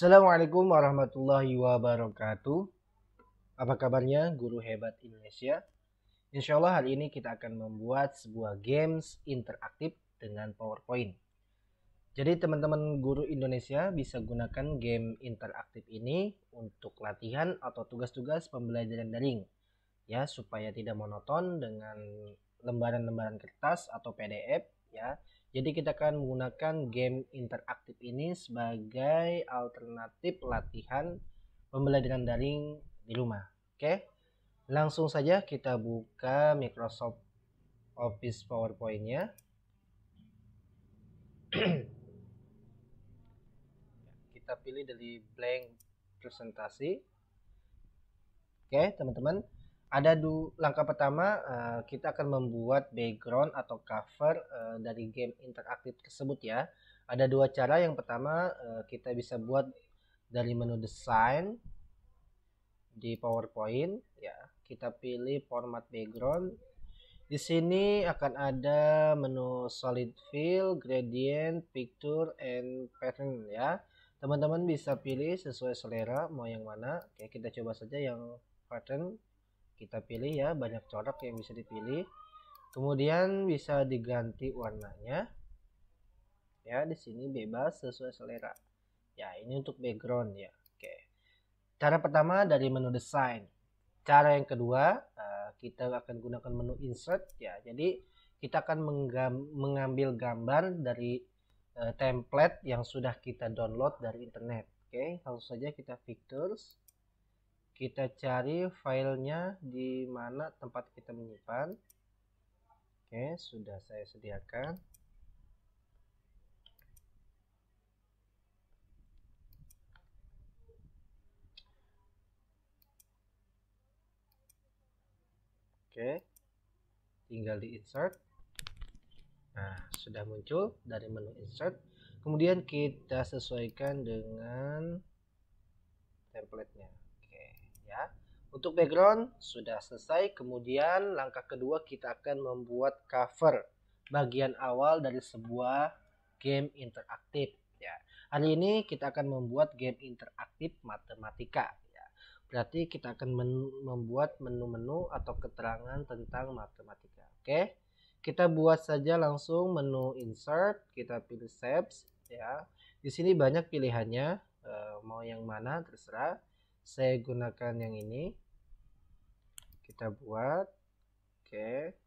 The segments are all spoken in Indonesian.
Assalamualaikum warahmatullahi wabarakatuh. Apa kabarnya guru hebat Indonesia? Insya Allah hari ini kita akan membuat sebuah games interaktif dengan PowerPoint. Jadi teman-teman guru Indonesia bisa gunakan game interaktif ini untuk latihan atau tugas-tugas pembelajaran daring ya, supaya tidak monoton dengan lembaran-lembaran kertas atau PDF ya. Jadi kita akan menggunakan game interaktif ini sebagai alternatif latihan pembelajaran daring di rumah. Oke, langsung saja kita buka Microsoft Office PowerPoint-nya. Kita pilih dari blank presentasi. Oke teman-teman, ada langkah pertama, kita akan membuat background atau cover dari game interaktif tersebut ya. Ada dua cara. Yang pertama, kita bisa buat dari menu desain di PowerPoint ya. Kita pilih format background. Di sini akan ada menu solid fill, gradient, picture, and pattern ya. Teman-teman bisa pilih sesuai selera mau yang mana. Oke, kita coba saja yang pattern. Kita pilih ya, banyak corak yang bisa dipilih. Kemudian bisa diganti warnanya. Ya, di sini bebas sesuai selera. Ya, ini untuk background ya. Oke. Cara pertama dari menu desain. Cara yang kedua, kita akan gunakan menu insert ya. Jadi kita akan mengambil gambar dari template yang sudah kita download dari internet. Oke, langsung saja kita pictures. Kita cari filenya di mana tempat kita menyimpan. Oke, sudah saya sediakan. Oke, tinggal di insert. Nah, sudah muncul dari menu insert. Kemudian kita sesuaikan dengan template-nya. Oke, ya. Untuk background sudah selesai. Kemudian langkah kedua, kita akan membuat cover bagian awal dari sebuah game interaktif ya. Hari ini kita akan membuat game interaktif matematika ya. Berarti kita akan membuat menu-menu atau keterangan tentang matematika. Oke. Kita buat saja langsung menu insert, kita pilih shapes ya. Di sini banyak pilihannya, mau yang mana terserah. Saya gunakan yang ini. Kita buat. Oke.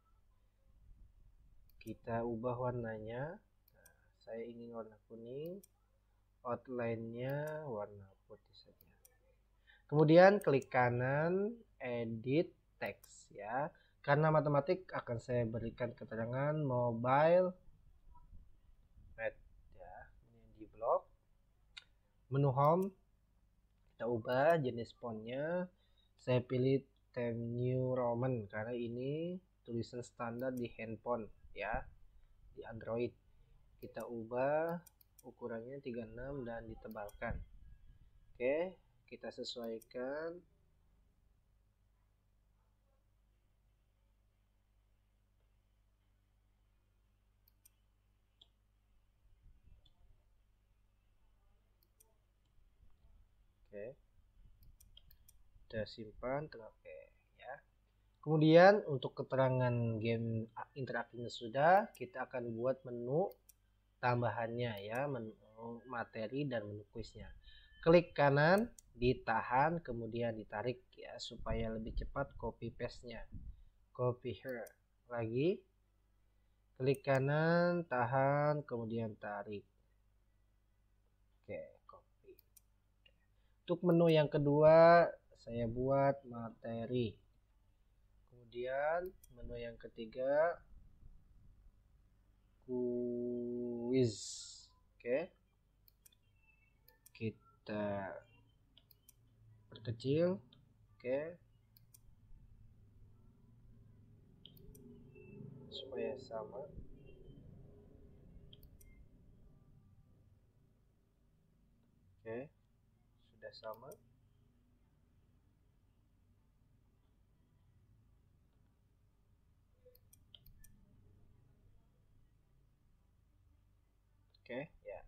Kita ubah warnanya. Nah, saya ingin warna kuning. Outline-nya warna putih saja. Kemudian klik kanan, edit text ya. Karena matematik akan saya berikan keterangan mobile math ya. Ini di blok. Menu home kita ubah jenis fontnya. Saya pilih Times New Roman karena ini tulisan standar di handphone ya, di Android. Kita ubah ukurannya 36 dan ditebalkan. Oke, kita sesuaikan. Oke, kita simpan. Oke ya. Kemudian untuk keterangan game interaktifnya sudah, kita akan buat menu tambahannya ya, menu materi dan menu kuisnya. Klik kanan, ditahan, kemudian ditarik ya, supaya lebih cepat copy paste-nya. Copy here. Lagi, klik kanan, tahan, kemudian tarik. Oke, copy. Untuk menu yang kedua, saya buat materi. Kemudian menu yang ketiga, quiz. Oke, kita perkecil. Oke, supaya sama. Oke, sudah sama. Oke ya.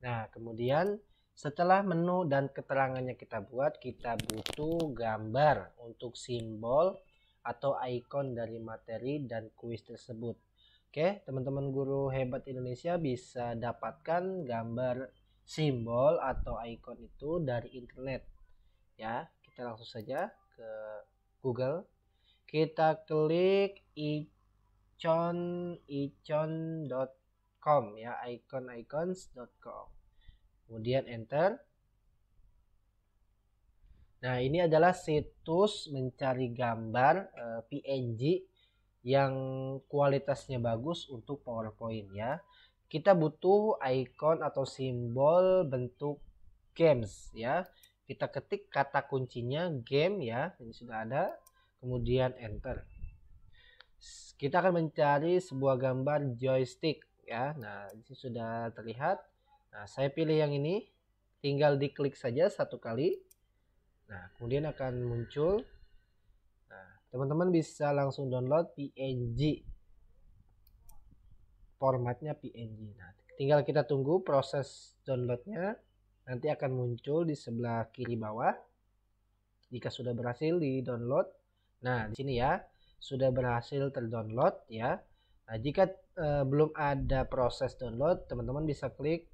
Nah, kemudian Setelah menu dan keterangannya kita buat, kita butuh gambar untuk simbol atau ikon dari materi dan kuis tersebut. Oke, teman-teman guru hebat Indonesia bisa dapatkan gambar simbol atau ikon itu dari internet. Ya, kita langsung saja ke Google. Kita klik icon.com ya, iconicons.com. Kemudian enter. Nah, ini adalah situs mencari gambar PNG yang kualitasnya bagus untuk PowerPoint ya. Kita butuh icon atau simbol bentuk games ya. Kita ketik kata kuncinya game ya. Ini sudah ada. Kemudian enter. Kita akan mencari sebuah gambar joystick ya. Nah, ini sudah terlihat. Nah, saya pilih yang ini. Tinggal diklik saja satu kali. Nah, kemudian akan muncul. Nah, teman-teman bisa langsung download PNG. Formatnya PNG. Nah, tinggal kita tunggu proses downloadnya. Nanti akan muncul di sebelah kiri bawah. Jika sudah berhasil di download. Nah, di sini ya, sudah berhasil terdownload ya. Nah, jika belum ada proses download, teman-teman bisa klik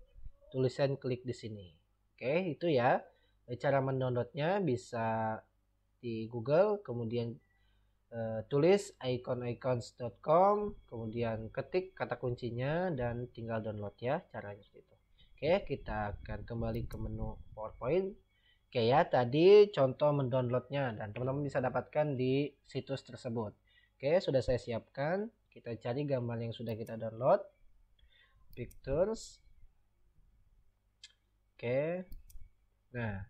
tulisan klik di sini. Oke, itu ya. Cara mendownloadnya bisa di Google, kemudian tulis iconicons.com, kemudian ketik kata kuncinya dan tinggal download ya, caranya seperti itu. Oke, kita akan kembali ke menu PowerPoint. Oke ya, tadi contoh mendownloadnya dan teman-teman bisa dapatkan di situs tersebut. Oke, sudah saya siapkan. Kita cari gambar yang sudah kita download. Pictures. Oke. Nah,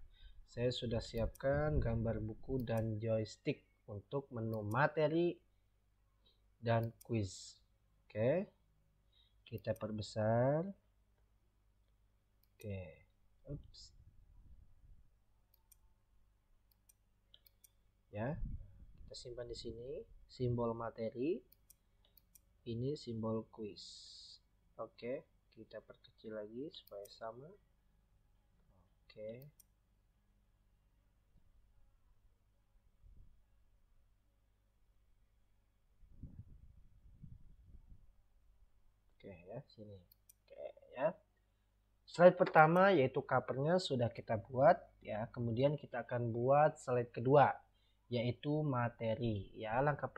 saya sudah siapkan gambar buku dan joystick untuk menu materi dan quiz. Oke. Kita perbesar. Oke. Ups. Ya. Kita simpan di sini simbol materi. Ini simbol quiz. Oke, kita perkecil lagi supaya sama. Oke. Oke ya, sini. Oke ya. Slide pertama yaitu covernya sudah kita buat ya. Kemudian kita akan buat slide kedua yaitu materi ya. Langkah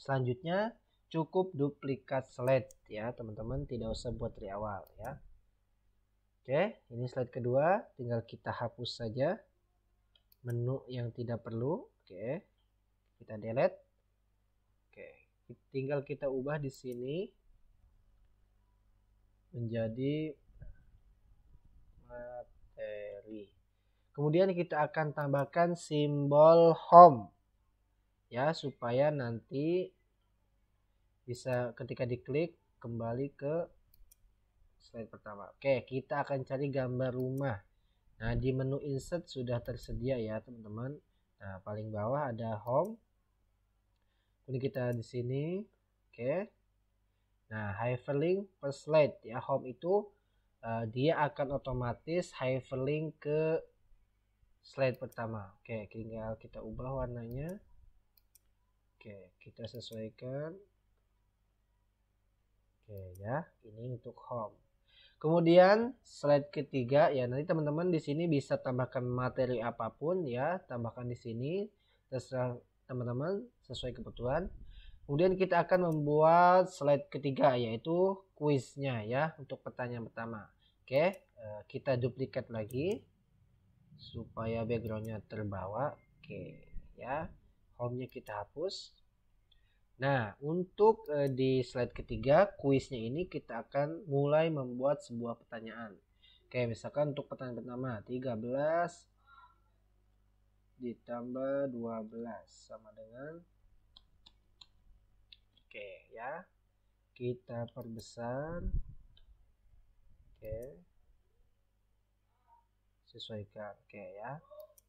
selanjutnya cukup duplikat slide ya, teman-teman, tidak usah buat dari awal ya. Oke, ini slide kedua, tinggal kita hapus saja menu yang tidak perlu. Oke, kita delete. Oke, tinggal kita ubah di sini menjadi materi. Kemudian kita akan tambahkan simbol home ya, supaya nanti bisa ketika diklik kembali ke slide pertama. Oke, kita akan cari gambar rumah. Nah, di menu insert sudah tersedia ya, teman-teman. Nah, paling bawah ada home. Ini kita di sini. Oke. Nah, hyperlink per slide ya. Home itu dia akan otomatis hyperlink ke slide pertama. Oke, tinggal kita ubah warnanya. Oke, kita sesuaikan. Oke ya, ini untuk home. Kemudian slide ketiga ya, nanti teman-teman di sini bisa tambahkan materi apapun ya, tambahkan di sini terserah teman-teman sesuai kebutuhan. Kemudian kita akan membuat slide ketiga yaitu kuisnya ya, untuk pertanyaan pertama. Oke, kita duplikat lagi supaya backgroundnya terbawa. Oke ya, home-nya kita hapus. Nah, untuk di slide ketiga, kuisnya ini kita akan mulai membuat sebuah pertanyaan. Oke, misalkan untuk pertanyaan pertama, 13 ditambah 12 sama dengan, oke ya, kita perbesar. Oke, sesuaikan. Oke ya.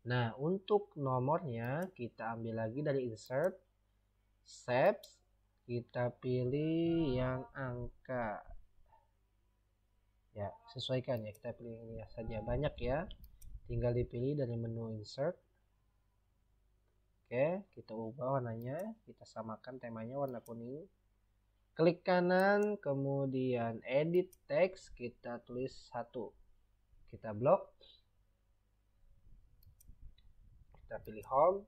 Nah, untuk nomornya kita ambil lagi dari insert, shapes, kita pilih yang angka. Ya, sesuaikan ya, kita pilih ini saja, banyak ya. Tinggal dipilih dari menu insert. Oke, kita ubah warnanya, kita samakan temanya warna kuning. Klik kanan, kemudian edit text, kita tulis 1. Kita blok. Kita pilih home.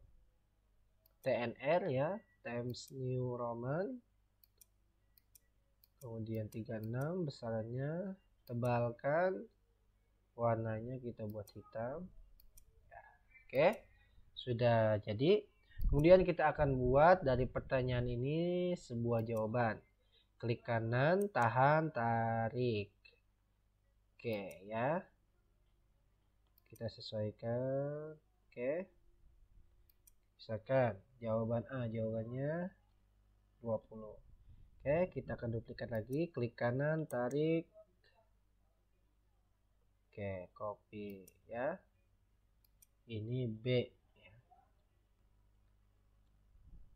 TNR ya, Times New Roman. Kemudian 36 besarannya, tebalkan. Warnanya kita buat hitam. Oke, sudah jadi. Kemudian kita akan buat dari pertanyaan ini sebuah jawaban. Klik kanan, tahan, tarik. Oke ya. Kita sesuaikan. Oke. Misalkan jawaban A, jawabannya 20. Oke, kita akan duplikat lagi. Klik kanan, tarik. Oke, copy ya. Ini B.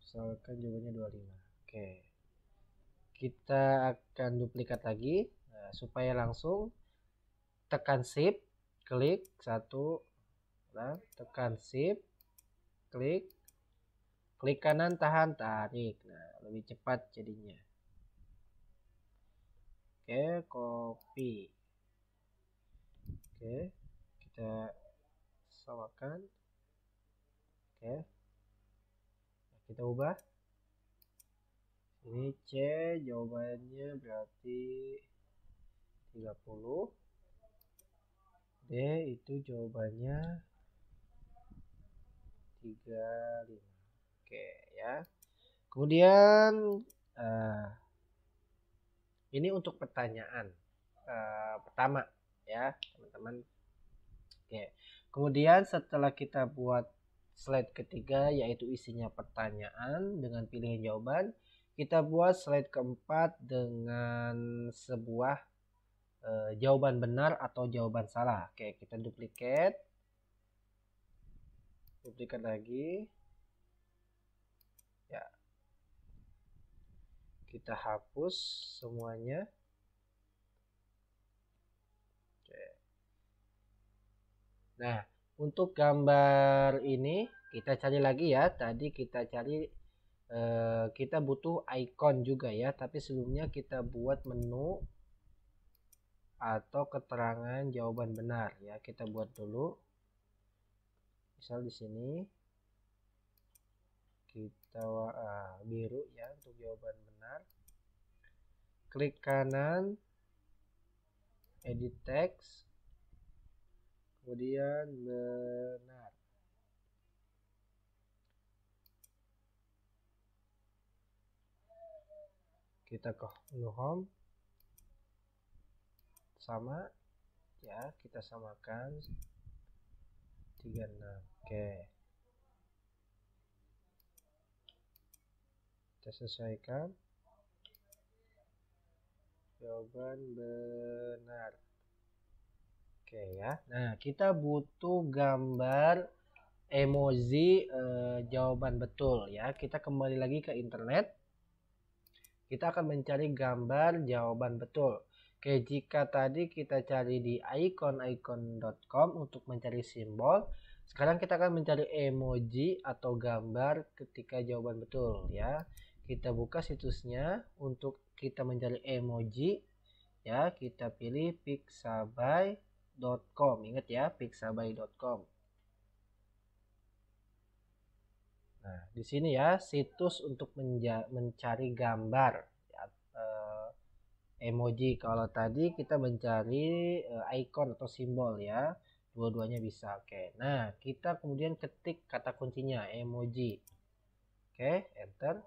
Misalkan jawabannya 25. Oke. Kita akan duplikat lagi. Nah, supaya langsung tekan shift, klik 1, nah, tekan shift, klik kanan, tahan, tarik. Nah, lebih cepat jadinya. Oke, copy. Oke, kita samakan. Oke, kita ubah. Ini C, jawabannya berarti 30. D itu jawabannya 35. Oke ya. Kemudian ini untuk pertanyaan pertama ya teman-teman. Oke. Kemudian setelah kita buat slide ketiga yaitu isinya pertanyaan dengan pilihan jawaban, kita buat slide keempat dengan sebuah jawaban benar atau jawaban salah. Oke, kita duplikat lagi ya, kita hapus semuanya. Oke. Nah, untuk gambar ini kita cari lagi ya, tadi kita cari kita butuh icon juga ya, tapi sebelumnya kita buat menu atau keterangan jawaban benar ya. Kita buat dulu, misal di sini kita biru ya untuk jawaban benar. Klik kanan, edit text, kemudian benar. Kita ke menu home, sama ya, kita samakan 36. Oke, kita sesuaikan, jawaban benar. Oke ya. Nah, kita butuh gambar emoji jawaban betul ya. Kita kembali lagi ke internet. Kita akan mencari gambar jawaban betul. Oke, jika tadi kita cari di icon.com untuk mencari simbol, sekarang kita akan mencari emoji atau gambar ketika jawaban betul ya. Kita buka situsnya untuk kita mencari emoji ya, kita pilih pixabay.com. Ingat ya, pixabay.com. Nah, di sini ya situs untuk mencari gambar ya, emoji. Kalau tadi kita mencari icon atau simbol ya, dua-duanya bisa. Oke, nah kita kemudian ketik kata kuncinya emoji. Oke, enter.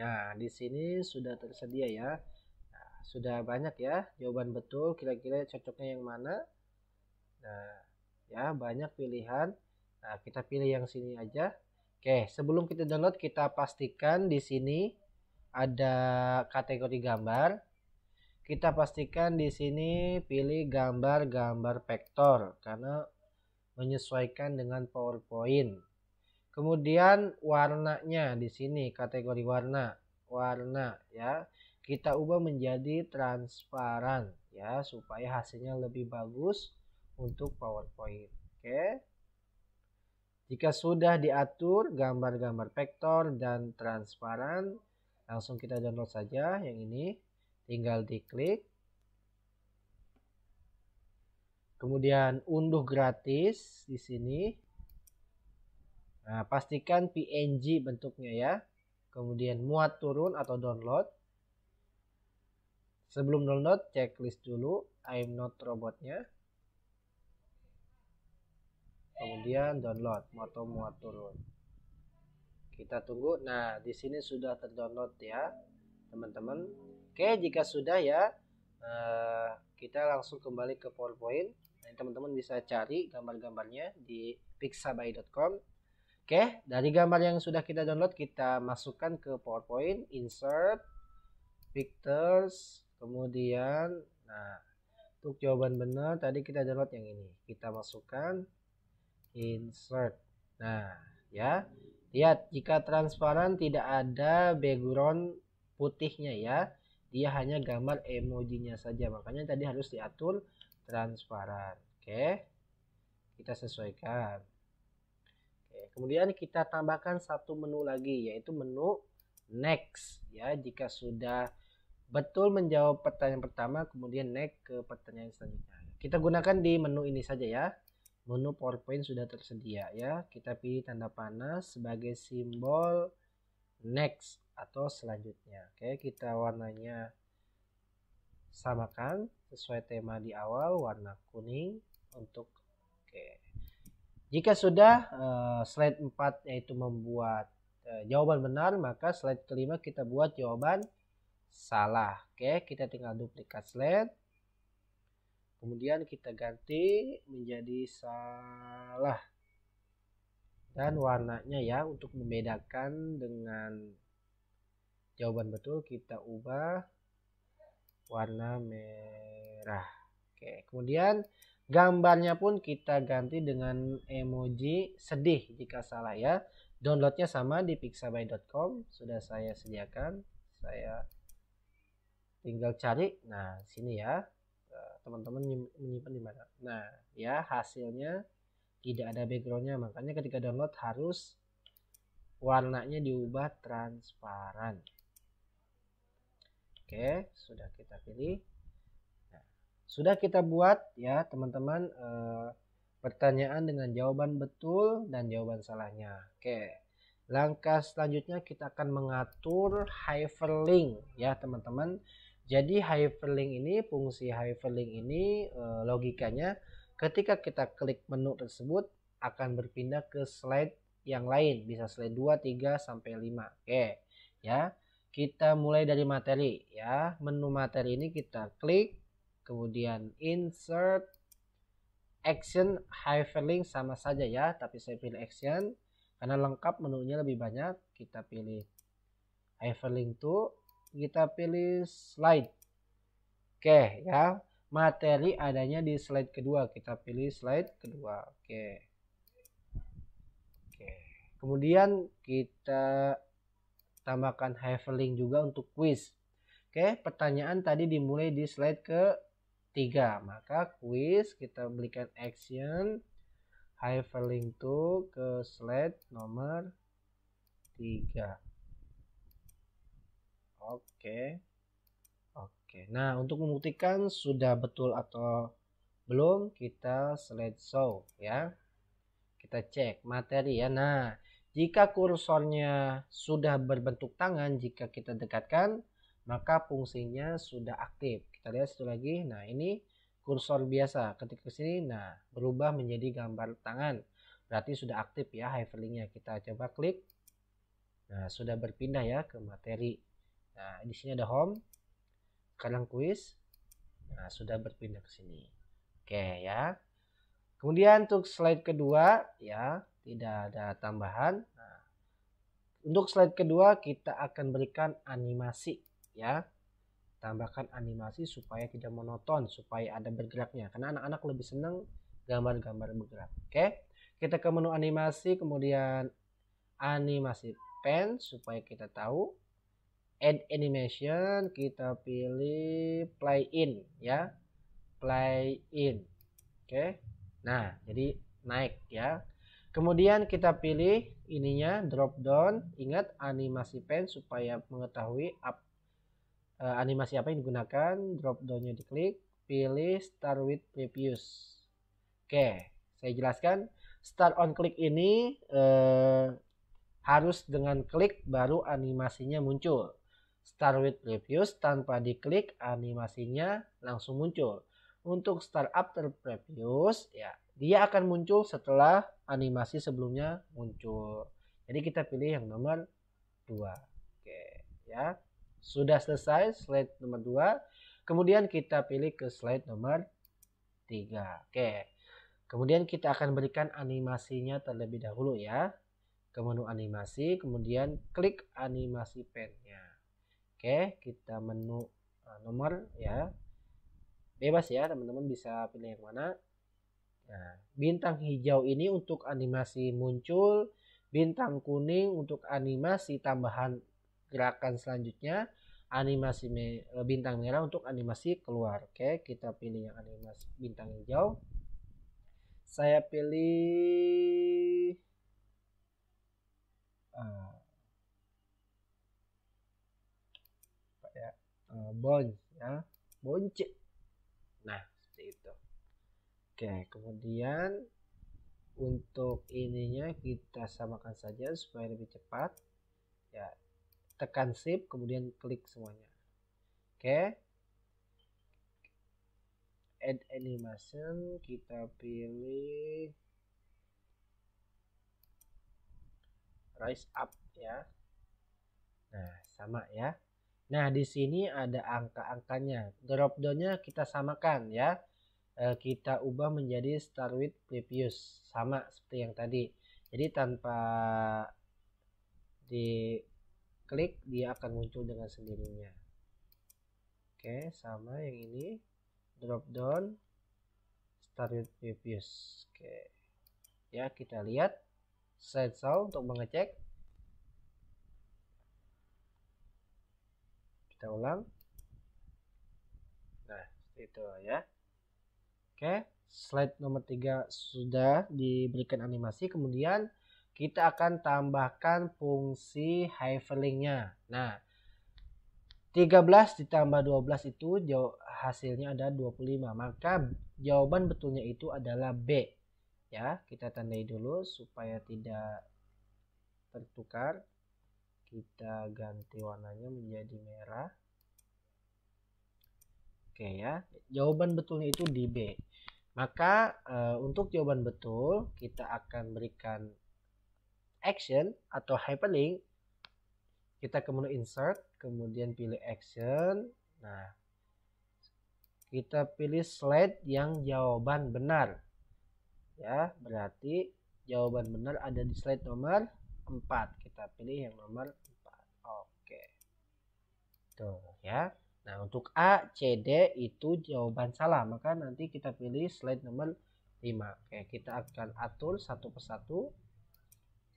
Nah, di sini sudah tersedia ya. Nah, sudah banyak ya jawaban betul, kira-kira cocoknya yang mana. Nah, ya banyak pilihan. Nah, kita pilih yang sini aja. Oke, sebelum kita download kita pastikan di sini ada kategori gambar. Kita pastikan di sini pilih gambar vektor karena menyesuaikan dengan PowerPoint. Kemudian warnanya di sini kategori warna ya. kita ubah menjadi transparan ya, supaya hasilnya lebih bagus untuk PowerPoint. Oke. Jika sudah diatur gambar-gambar vektor dan transparan, langsung kita download saja yang ini. Tinggal diklik. Kemudian unduh gratis di sini. Nah, pastikan PNG bentuknya ya. Kemudian muat turun atau download. Sebelum download, checklist dulu I'm not robotnya. Kemudian download atau muat turun. Kita tunggu. Nah, di sini sudah terdownload ya, teman-teman. Oke, jika sudah ya, kita langsung kembali ke PowerPoint. Nah, teman-teman bisa cari gambar-gambarnya di pixabay.com. Oke, dari gambar yang sudah kita download, kita masukkan ke PowerPoint, insert, pictures, kemudian, nah, untuk jawaban benar tadi kita download yang ini. Kita masukkan, insert. Nah, ya, lihat jika transparan tidak ada background putihnya ya, dia hanya gambar emojinya saja, makanya tadi harus diatur transparan. Oke, kita sesuaikan. Oke, kemudian kita tambahkan satu menu lagi, yaitu menu next ya. Jika sudah betul menjawab pertanyaan pertama, kemudian next ke pertanyaan selanjutnya. Kita gunakan di menu ini saja ya. Menu PowerPoint sudah tersedia ya. Kita pilih tanda panah sebagai simbol next atau selanjutnya. Oke, kita warnanya samakan sesuai tema di awal, warna kuning untuk oke. Jika sudah slide 4 yaitu membuat jawaban benar, maka slide kelima kita buat jawaban salah. Oke, kita tinggal duplikat slide. Kemudian kita ganti menjadi salah. Dan warnanya ya, untuk membedakan dengan jawaban betul kita ubah warna merah. Oke, kemudian gambarnya pun kita ganti dengan emoji sedih jika salah ya. Downloadnya sama di pixabay.com, sudah saya sediakan. Saya tinggal cari. Nah, sini ya. Teman-teman menyimpan di mana. Nah, ya hasilnya tidak ada backgroundnya, makanya ketika download harus warnanya diubah transparan. Oke, sudah kita pilih. Nah, sudah kita buat ya teman-teman pertanyaan dengan jawaban betul dan jawaban salahnya. Oke, langkah selanjutnya kita akan mengatur hyperlink ya teman-teman. Jadi hyperlink ini, fungsi hyperlink ini logikanya ketika kita klik menu tersebut akan berpindah ke slide yang lain, bisa slide 2, 3 sampai 5. Oke, ya. Kita mulai dari materi ya. Menu materi ini kita klik, kemudian insert, action, hyperlink sama saja ya, tapi saya pilih action karena lengkap menunya lebih banyak. Kita pilih hyperlink tuh, kita pilih slide. Oke ya, materi adanya di slide kedua, kita pilih slide kedua. Oke. Kemudian kita tambahkan hyperlink juga untuk quiz. Oke, pertanyaan tadi dimulai di slide ke-3, maka quiz kita berikan action hyperlink to ke slide nomor 3. Oke. Nah, untuk membuktikan sudah betul atau belum, kita slideshow ya. Kita cek materi ya. Nah, jika kursornya sudah berbentuk tangan, jika kita dekatkan, maka fungsinya sudah aktif. Kita lihat satu lagi. Nah, ini kursor biasa. Ketik ke sini, nah berubah menjadi gambar tangan. Berarti sudah aktif ya hyperlinknya. Kita coba klik. Nah, sudah berpindah ya ke materi. Nah, di sini ada home. Sekarang quiz. Nah, sudah berpindah ke sini. Oke ya. Kemudian untuk slide kedua ya, tidak ada tambahan. Nah, untuk slide kedua kita akan berikan animasi ya. Tambahkan animasi supaya tidak monoton, supaya ada bergeraknya. Karena anak-anak lebih senang gambar-gambar bergerak. Oke. Kita ke menu animasi, kemudian animasi pen supaya kita tahu. add animation, kita pilih play in ya, play in. Oke, nah jadi naik ya. Kemudian kita pilih ininya drop down, ingat animasi pen supaya mengetahui animasi apa yang digunakan. Drop downnya diklik, pilih start with previous. Oke, saya jelaskan. Start on click ini harus dengan klik baru animasinya muncul. Start with previous tanpa diklik animasinya langsung muncul. Untuk start after previous ya dia akan muncul setelah animasi sebelumnya muncul. Jadi kita pilih yang nomor 2. Oke ya. Sudah selesai slide nomor 2. Kemudian kita pilih ke slide nomor 3. Oke. Kemudian kita akan berikan animasinya terlebih dahulu ya. Ke menu animasi, kemudian klik animasi pennya. Oke, kita menu nomor ya. Bebas ya, teman-teman bisa pilih yang mana. Nah, bintang hijau ini untuk animasi muncul, bintang kuning untuk animasi tambahan gerakan selanjutnya, animasi bintang merah untuk animasi keluar. Oke, kita pilih yang animasi bintang hijau. Saya pilih bonce ya, bonce. Nah, seperti itu. Oke, kemudian untuk ininya kita samakan saja supaya lebih cepat. Ya, tekan shift kemudian klik semuanya. Oke. Add animation, kita pilih rise up ya. Nah, sama ya. Nah, di sini ada angka-angkanya. Drop down-nya kita samakan ya. Kita ubah menjadi start with previous, sama seperti yang tadi. Jadi tanpa diklik dia akan muncul dengan sendirinya. Oke, sama yang ini. Drop down start with previous. Oke. Ya, kita lihat slide show untuk mengecek. Kita ulang. Nah, seperti itu ya. Oke, slide nomor 3 sudah diberikan animasi. Kemudian kita akan tambahkan fungsi hyperlink-nya. Nah, 13 ditambah 12 itu hasilnya ada 25. Maka jawaban betulnya itu adalah B. Ya, kita tandai dulu supaya tidak tertukar. Kita ganti warnanya menjadi merah. Oke ya, jawaban betulnya itu di B. Maka untuk jawaban betul kita akan berikan action atau hyperlink. Kita ke menu insert, kemudian pilih action. Nah, kita pilih slide yang jawaban benar. Ya, berarti jawaban benar ada di slide nomor 4. Kita pilih yang nomor 4. Oke. Tuh ya. Nah, untuk A, C, D itu jawaban salah. Maka nanti kita pilih slide nomor 5. Oke, kita akan atur satu persatu.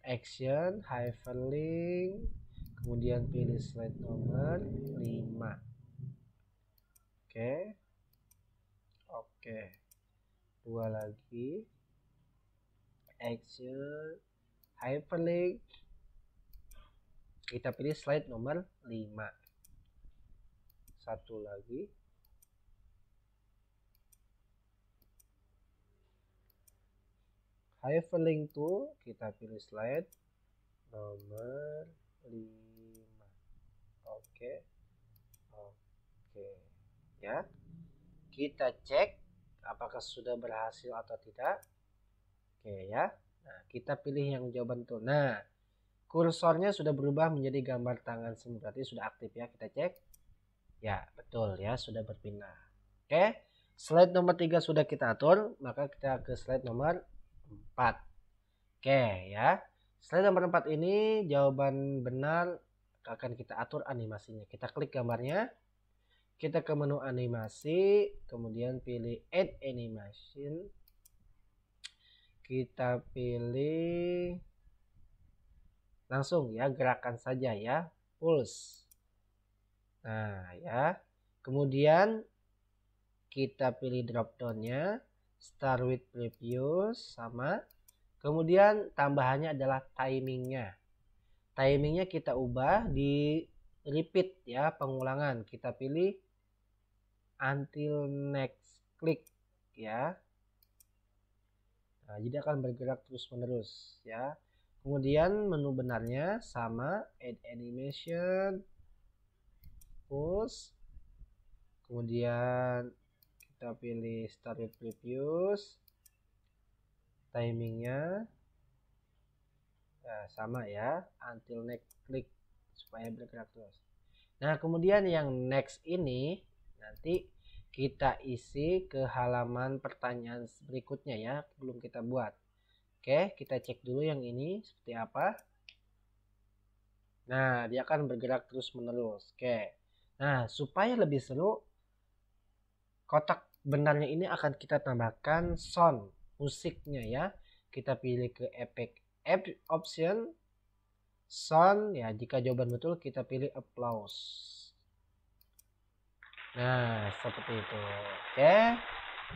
Action, hyperlink, kemudian pilih slide nomor 5. Oke. Oke. 2 lagi. Action, hyperlink. Kita pilih slide nomor 5. Satu lagi. Hyperlink tool, kita pilih slide nomor 5. Oke. Oke. Ya. Kita cek apakah sudah berhasil atau tidak. Oke ya. Nah, kita pilih yang jawaban tool. Nah, kursornya sudah berubah menjadi gambar tangan semua, berarti sudah aktif ya. Kita cek. Ya, betul ya, sudah berpindah. Oke, slide nomor 3 sudah kita atur, maka kita ke slide nomor 4. Oke ya, slide nomor 4 ini jawaban benar akan kita atur animasinya. Kita klik gambarnya, kita ke menu animasi, kemudian pilih add animation. Kita pilih langsung ya, gerakan saja ya, pulse. Nah, ya. Kemudian kita pilih drop down-nya, start with previous sama. Kemudian tambahannya adalah timingnya. Timingnya kita ubah di repeat ya, pengulangan. Kita pilih until next click ya. Nah, jadi akan bergerak terus menerus ya. Kemudian menu benarnya sama, add animation, pause. Kemudian kita pilih start with previous, timingnya nah, sama ya, until next click supaya bergerak terus. Nah, kemudian yang next ini nanti kita isi ke halaman pertanyaan berikutnya ya, belum kita buat. Oke, kita cek dulu yang ini seperti apa. Nah, dia akan bergerak terus menerus. Oke. Nah, supaya lebih seru, kotak benarnya ini akan kita tambahkan sound musiknya ya. Kita pilih ke efek option sound ya. Jika jawaban betul kita pilih applause. Nah, seperti itu. Oke.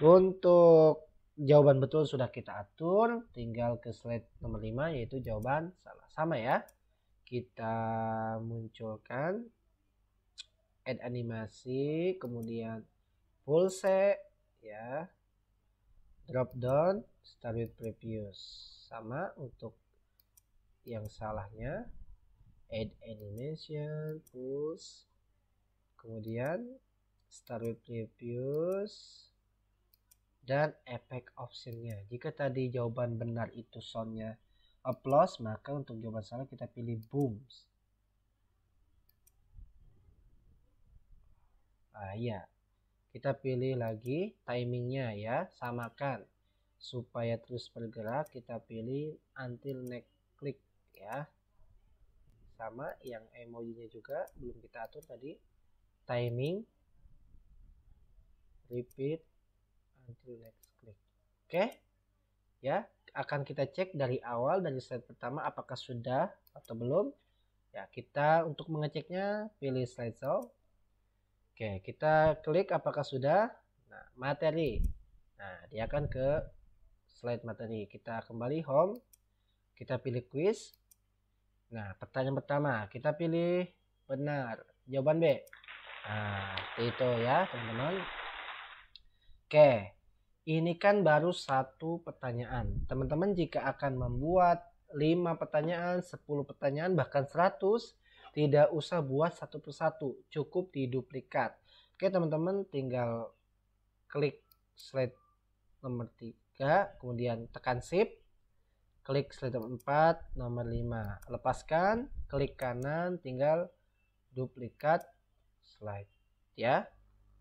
Untuk jawaban betul sudah kita atur, tinggal ke slide nomor 5 yaitu jawaban salah. Sama ya. Kita munculkan add animasi, kemudian pulse ya, drop down, start with previous. Sama untuk yang salahnya, add animation, pulse, kemudian start with previous dan efek optionnya. Jika tadi jawaban benar itu soundnya applause, maka untuk jawaban salah kita pilih booms. Ah iya, kita pilih lagi timingnya ya, samakan supaya terus bergerak. Kita pilih until next click ya, sama yang emojinya juga belum kita atur tadi, timing, repeat until next click. Oke ya, akan kita cek dari awal dari slide pertama apakah sudah atau belum ya. Kita untuk mengeceknya pilih slideshow. Oke, kita klik apakah sudah. Nah, materi. Nah, dia akan ke slide materi. Kita kembali home. Kita pilih quiz. Nah, pertanyaan pertama kita pilih benar. Jawaban B. Nah, itu ya, teman-teman. Oke. Ini kan baru satu pertanyaan. Teman-teman jika akan membuat 5 pertanyaan, 10 pertanyaan, bahkan 100, tidak usah buat satu persatu, cukup diduplikat. Oke teman-teman, tinggal klik slide nomor 3, kemudian tekan shift, klik slide nomor 4, nomor 5, lepaskan, klik kanan, tinggal duplikat slide ya.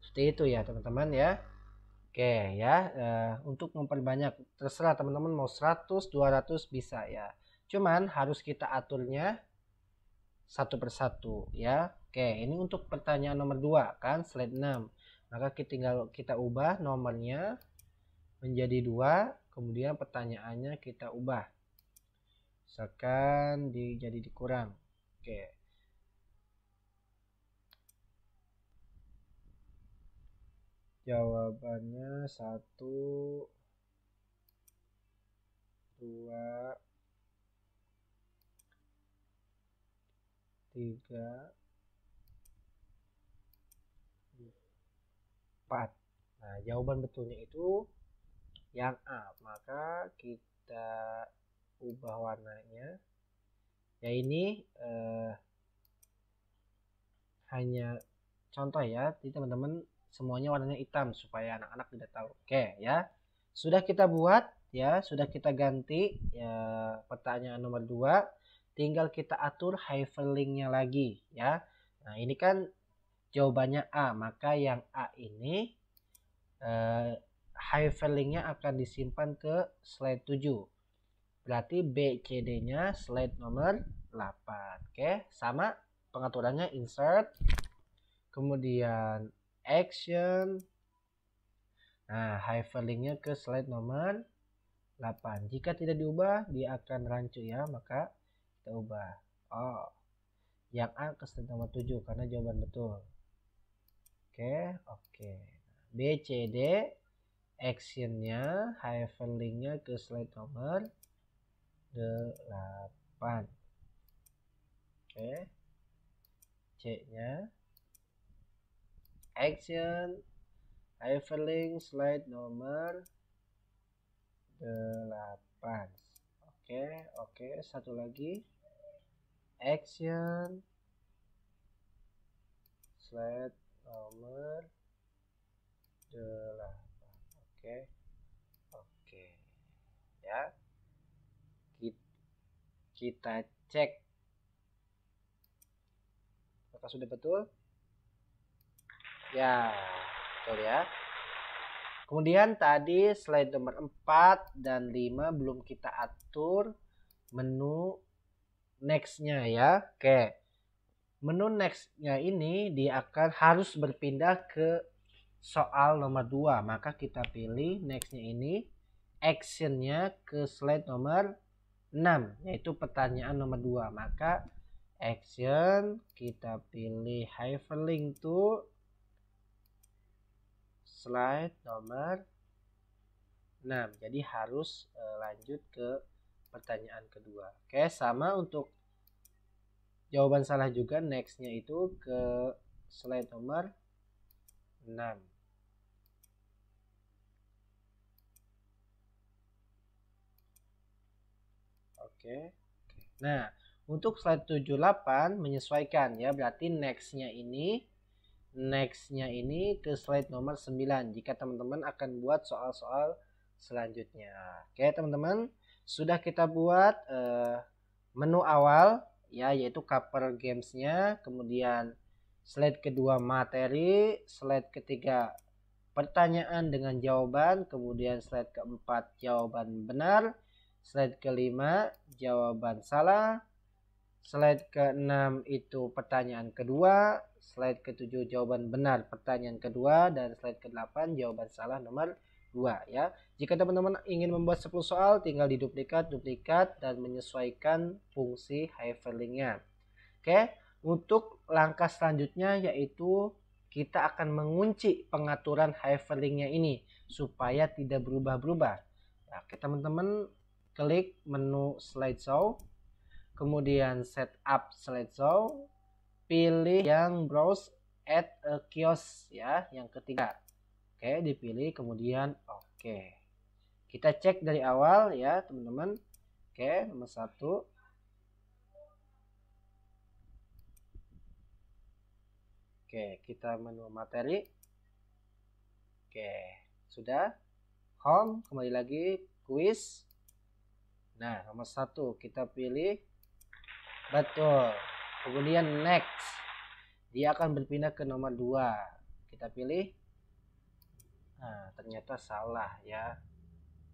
Seperti itu ya teman-teman ya. Oke ya, untuk memperbanyak terserah teman-teman mau 100, 200 bisa ya. Cuman harus kita aturnya satu persatu ya. Oke, ini untuk pertanyaan nomor 2 kan slide 6. Maka tinggal kita ubah nomornya menjadi 2, kemudian pertanyaannya kita ubah. Misalkan jadi dikurang. Oke. Jawabannya 1, 2, 3, 4. Nah, jawaban betulnya itu yang A. Maka kita ubah warnanya. Ya ini hanya contoh ya. Jadi teman-teman semuanya warnanya hitam supaya anak-anak tidak tahu. Oke ya. Sudah kita buat ya, sudah kita ganti ya, pertanyaan nomor 2. Tinggal kita atur hyperlinknya lagi ya. Nah, ini kan jawabannya A, maka yang A ini hyperlinknya akan disimpan ke slide 7. Berarti B, C, D-nya slide nomor 8. Oke, sama pengaturannya insert, kemudian action. Nah, hyperlinknya ke slide nomor 8. Jika tidak diubah, dia akan rancu ya, maka kita ubah. Oh, yang A ke slide nomor 7 karena jawaban betul. Oke. BCD actionnya hyperlinknya ke slide nomor 8. Oke. C-nya action hyperlink slide nomor 8. Oke, satu lagi action slide nomor 8. Oke ya, kita cek apakah sudah betul ya. Betul ya. Kemudian tadi slide nomor 4 dan 5 belum kita atur menu nextnya ya. Oke, menu nextnya ini dia akan harus berpindah ke soal nomor 2. Maka kita pilih nextnya ini actionnya ke slide nomor 6, yaitu pertanyaan nomor 2. Maka action kita pilih hyperlink to slide nomor 6. Jadi harus lanjut ke pertanyaan kedua. Oke, sama untuk jawaban salah juga nextnya itu ke slide nomor 6. Oke. Nah, untuk slide 78 menyesuaikan ya, berarti nextnya ini ke slide nomor 9 jika teman-teman akan buat soal-soal selanjutnya. Oke teman-teman, sudah kita buat menu awal ya, yaitu cover gamesnya, kemudian slide kedua materi, slide ketiga pertanyaan dengan jawaban, kemudian slide keempat jawaban benar, slide kelima jawaban salah, slide ke-6 itu pertanyaan kedua, slide ke-7 jawaban benar pertanyaan kedua, dan slide ke-8 jawaban salah nomor 2 ya. Jika teman-teman ingin membuat 10 soal, tinggal diduplikat dan menyesuaikan fungsi hyperlinknya. Oke, untuk langkah selanjutnya yaitu kita akan mengunci pengaturan hyperlinknya ini supaya tidak berubah-berubah. Nah, teman-teman klik menu slideshow, kemudian setup slideshow, pilih yang browse add a kiosk ya, yang ketiga. Oke, dipilih, kemudian oke. Kita cek dari awal ya teman-teman. Oke, nomor 1. Oke, kita menu materi. Oke, sudah. Home, kembali lagi quiz. Nah, nomor 1 kita pilih. Betul. Kemudian next. Dia akan berpindah ke nomor 2. Kita pilih. Nah, ternyata salah ya.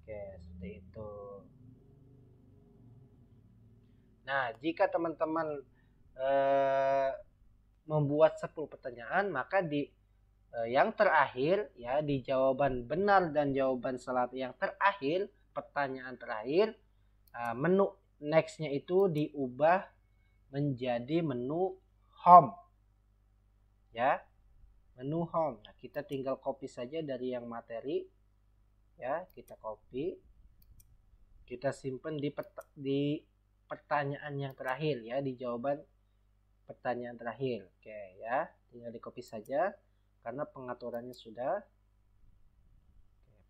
Oke, seperti itu. Nah, jika teman-teman membuat 10 pertanyaan, maka di yang terakhir ya, di jawaban benar dan jawaban salah yang terakhir, pertanyaan terakhir, menu nextnya itu diubah menjadi menu home ya, menu home. Nah, kita tinggal copy saja dari yang materi ya, kita copy, kita simpan di pertanyaan yang terakhir ya, di jawaban pertanyaan terakhir. Oke ya, tinggal di copy saja karena pengaturannya sudah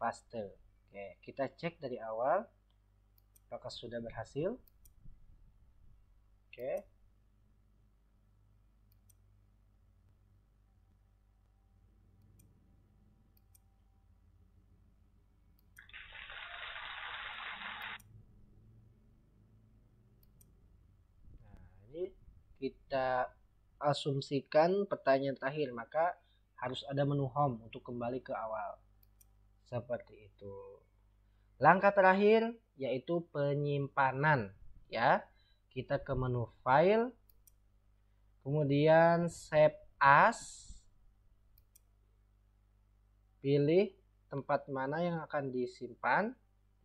paste. Oke, kita cek dari awal apakah sudah berhasil. Oke. Nah, ini kita asumsikan pertanyaan terakhir, maka harus ada menu home untuk kembali ke awal. Seperti itu. Langkah terakhir yaitu penyimpanan ya. Kita ke menu file, kemudian save as, pilih tempat mana yang akan disimpan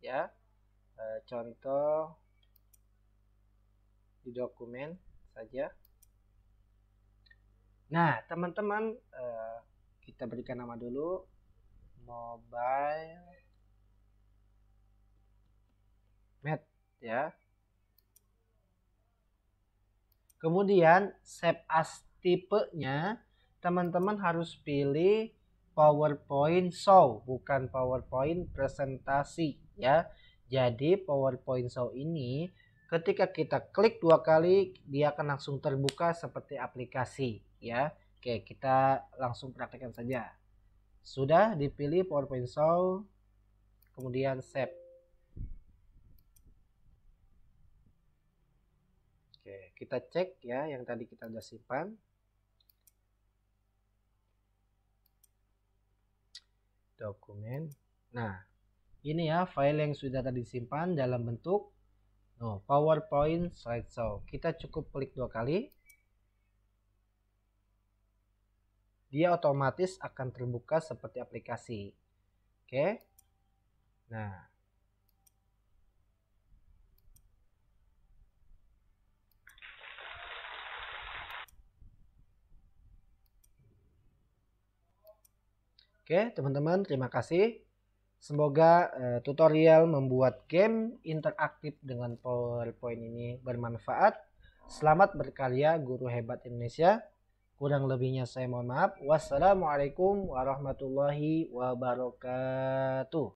ya. Contoh di dokumen saja. Nah teman-teman, Kita berikan nama dulu mobile mat ya. Kemudian save as tipenya teman-teman harus pilih PowerPoint show, bukan PowerPoint presentasi ya. Jadi PowerPoint show ini ketika kita klik 2 kali dia akan langsung terbuka seperti aplikasi ya. Oke, kita langsung praktekkan saja. Sudah dipilih PowerPoint show, kemudian save. Oke, kita cek ya yang tadi kita sudah simpan. Dokumen. Nah, ini ya file yang sudah tadi disimpan dalam bentuk PowerPoint slideshow. Kita cukup klik 2 kali. Dia otomatis akan terbuka seperti aplikasi. Oke. Nah, oke, teman-teman, terima kasih. Semoga tutorial membuat game interaktif dengan PowerPoint ini bermanfaat. Selamat berkarya, guru hebat Indonesia. Kurang lebihnya saya mohon maaf. Wassalamualaikum warahmatullahi wabarakatuh.